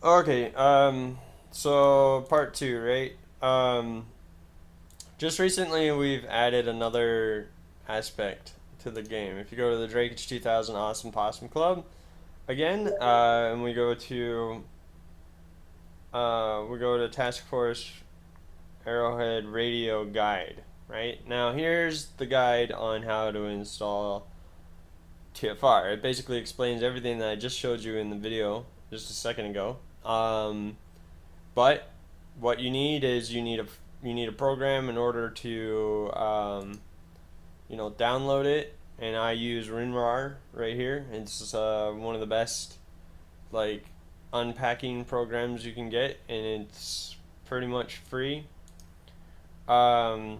Okay, so part two, right? Just recently we've added another aspect to the game. If you go to the Drakage 2000 Awesome Possum Club again, and we go to Task Force Arrowhead Radio Guide, right? Now here's the guide on how to install TFR. It basically explains everything that I just showed you in the video just a second ago. But what you need is you need a program in order to download it, and I use WinRAR right here. It's one of the best like unpacking programs you can get, and it's pretty much free. So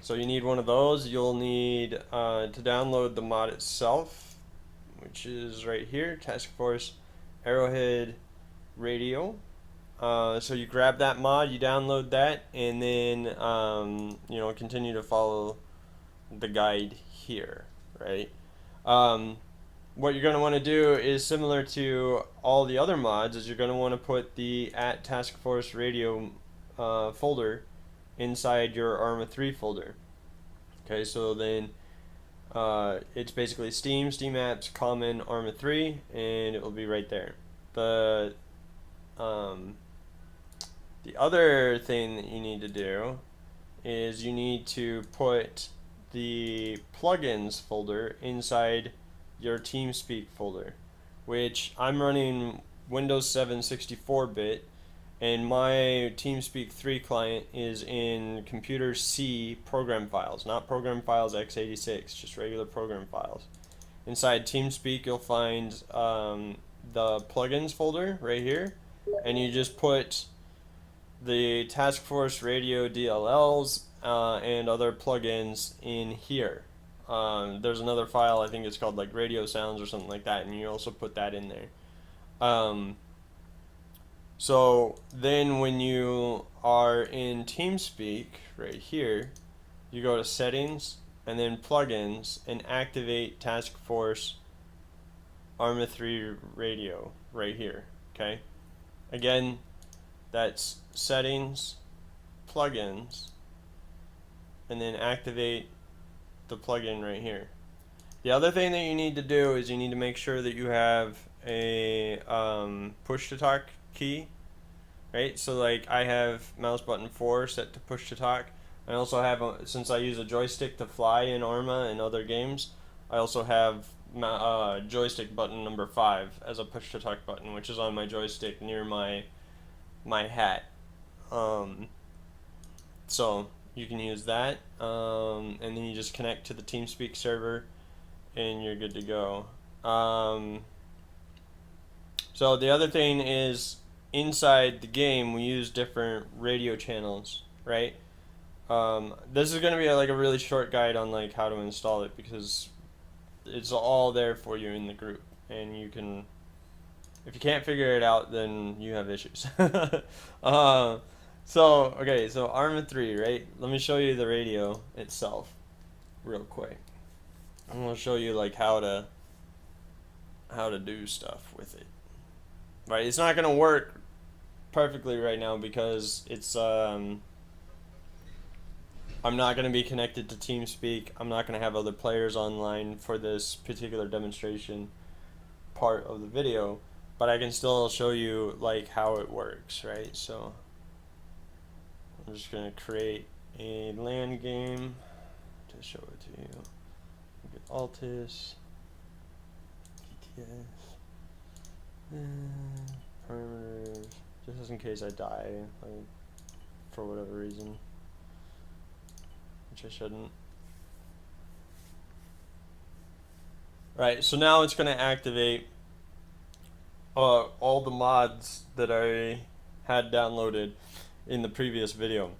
you need one of those. You'll need to download the mod itself, which is right here, Task Force Arrowhead Radio. So you grab that mod, you download that, and then continue to follow the guide here, right? What you're going to want to do is similar to all the other mods, is you're going to want to put the @Task Force Radio folder inside your ARMA 3 folder. Okay, so then it's basically Steam Apps, Common, ARMA 3, and it will be right there. The other thing that you need to do is you need to put the plugins folder inside your TeamSpeak folder, which I'm running Windows 7 64-bit, and my TeamSpeak 3 client is in computer C program files, not program files x86, just regular program files. Inside TeamSpeak you'll find the plugins folder right here, and you just put the Task Force Radio DLLs and other plugins in here. There's another file, I think it's called like Radio Sounds or something like that, and you also put that in there. So then when you are in TeamSpeak right here, you go to Settings and then Plugins and activate Task Force ARMA 3 Radio right here. Okay, again, that's Settings, Plugins, and then activate the plugin right here. The other thing that you need to do is you need to make sure that you have a push to talk key, right? So like I have mouse button 4 set to push to talk. I also have, since I use a joystick to fly in ARMA and other games, I also have joystick button number 5 as a push to talk button, which is on my joystick near my hat. So you can use that, and then you just connect to the TeamSpeak server and you're good to go. So the other thing is, inside the game we use different radio channels, right? This is going to be like a really short guide on like how to install it, because it's all there for you in the group, and you can, if you can't figure it out, then you have issues. So ARMA 3, right? Let me show you the radio itself real quick. I'm going to show you like how to do stuff with it. Right? It's not going to work perfectly right now because it's I'm not going to be connected to TeamSpeak. I'm not going to have other players online for this particular demonstration part of the video, but I can still show you like how it works, right? So I'm just going to create a LAN game to show it to you. Get Altis, TTS, parameters, just in case I die, like, for whatever reason, which I shouldn't. Right, so now it's going to activate all the mods that I had downloaded in the previous video.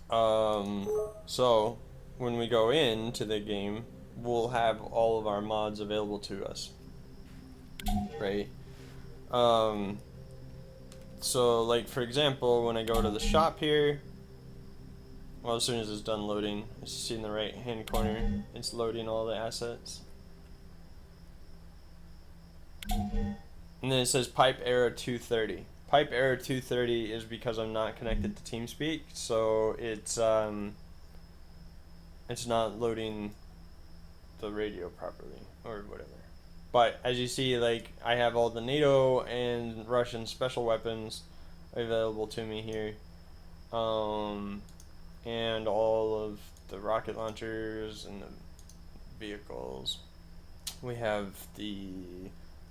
So when we go into the game, we'll have all of our mods available to us, right? So like for example, when I go to the shop here, well, as soon as it's done loading, as you see in the right hand corner, it's loading all the assets. And then it says pipe error 230. Pipe error 230 is because I'm not connected to TeamSpeak, so it's not loading the radio properly or whatever. But as you see, like, I have all the NATO and Russian special weapons available to me here, and all of the rocket launchers and the vehicles. We have the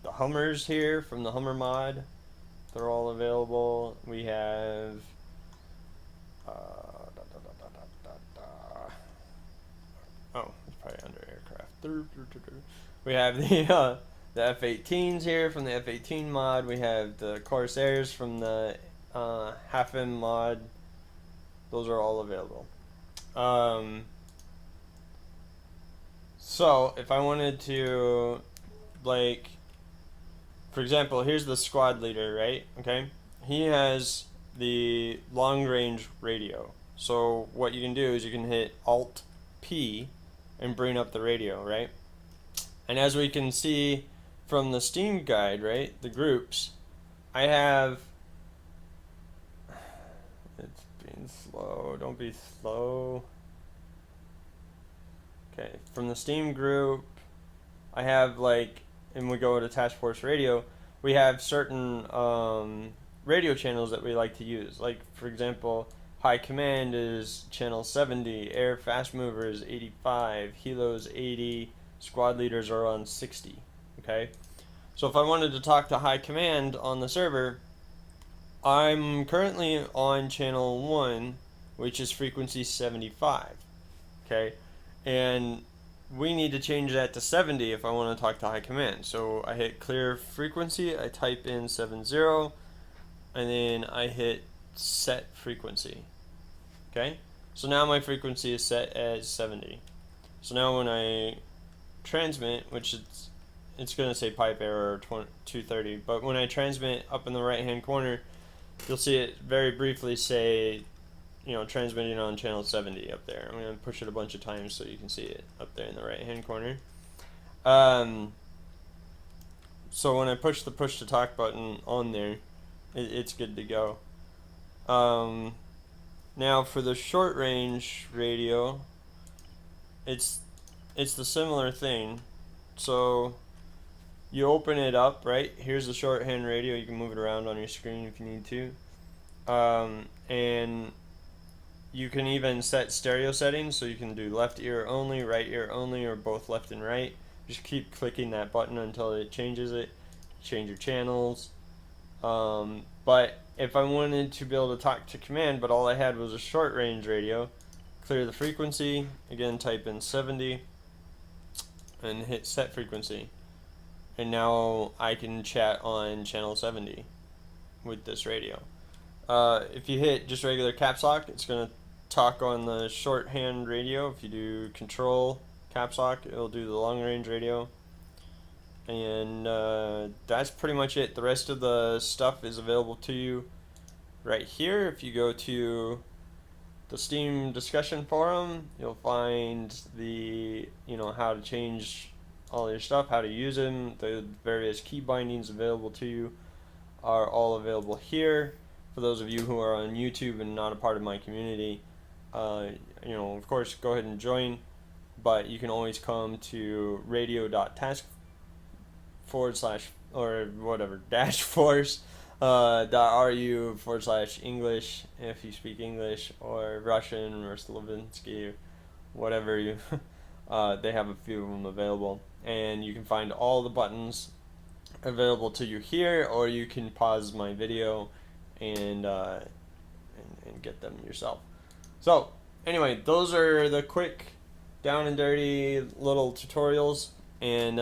Hummers here from the Hummer mod. They're all available. We have oh, it's probably under aircraft. We have the F-18s here from the F-18 mod. We have the Corsairs from the Half M mod. Those are all available. So if I wanted to, like, for example, here's the squad leader, right? Okay, he has the long range radio. So what you can do is you can hit Alt P and bring up the radio, right? And as we can see from the Steam guide, right, the groups, I have, it's being slow, don't be slow. Okay, from the Steam group, I have, like, and we go to Task Force Radio, we have certain radio channels that we like to use. Like, for example, High Command is channel 70, Air Fast Mover is 85, Helo's 80, Squad Leaders are on 60. Okay, so if I wanted to talk to High Command on the server, I'm currently on channel 1, which is frequency 75. Okay, and we need to change that to 70 if I want to talk to High Command. So I hit clear frequency, I type in 70, and then I hit set frequency. Okay, so now my frequency is set as 70. So now when I transmit, which it's going to say pipe error 230, but when I transmit, up in the right hand corner, you'll see it very briefly say, you know, transmitting on channel 70 up there. I'm going to push it a bunch of times so you can see it up there in the right hand corner. So when I push the push to talk button on there, it's good to go. Now for the short range radio, it's the similar thing. So you open it up, right? Here's the shorthand radio. You can move it around on your screen if you need to. And you can even set stereo settings, so you can do left ear only, right ear only, or both left and right. Just keep clicking that button until it changes it. Change your channels. But if I wanted to be able to talk to command, but all I had was a short range radio, clear the frequency, again type in 70, and hit set frequency. And now I can chat on channel 70 with this radio. If you hit just regular caps lock, it's going to talk on the shorthand radio. If you do control caps lock, it'll do the long range radio. And that's pretty much it. The rest of the stuff is available to you right here. If you go to the Steam discussion forum, you'll find the, you know, how to change all your stuff, how to use them. The various key bindings available to you are all available here. For those of you who are on YouTube and not a part of my community, you know, of course, go ahead and join, but you can always come to radio.task/ or whatever -force .ru/English if you speak English, or Russian or Slavinsky, whatever you they have a few of them available, and you can find all the buttons available to you here, or you can pause my video and get them yourself. So anyway, those are the quick, down and dirty little tutorials, and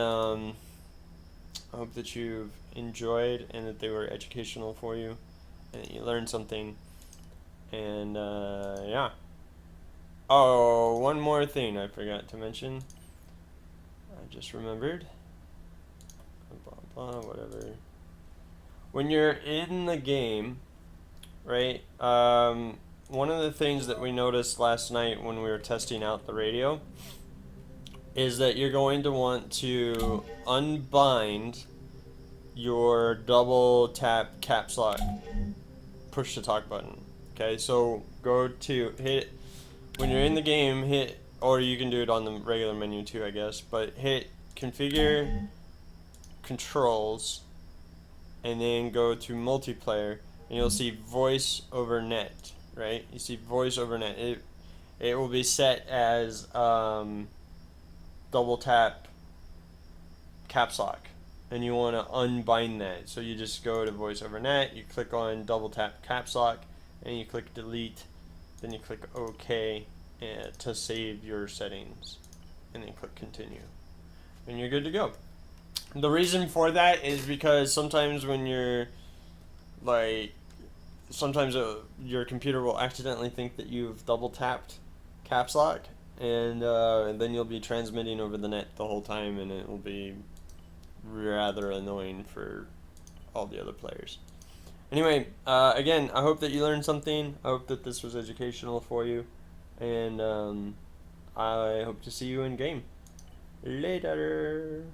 I hope that you've enjoyed and that they were educational for you and that you learned something. And yeah. Oh, one more thing I forgot to mention. I just remembered. Blah, blah, whatever. When you're in the game, right? One of the things that we noticed last night when we were testing out the radio is that you're going to want to unbind your double tap caps lock push to talk button. Okay, so go to hit, when you're in the game, hit, or you can do it on the regular menu too, I guess, but hit configure controls and then go to multiplayer, and you'll see voice over net, right? You see voice over net. It will be set as double tap caps lock, and you want to unbind that. So you just go to voice over net, you click on double tap caps lock, and you click delete, then you click OK to save your settings, and then click continue, and you're good to go. The reason for that is because sometimes when you're like, sometimes your computer will accidentally think that you've double tapped caps lock, and then you'll be transmitting over the net the whole time, and it will be rather annoying for all the other players. Anyway, again, I hope that you learned something. I hope that this was educational for you, and I hope to see you in game. Later.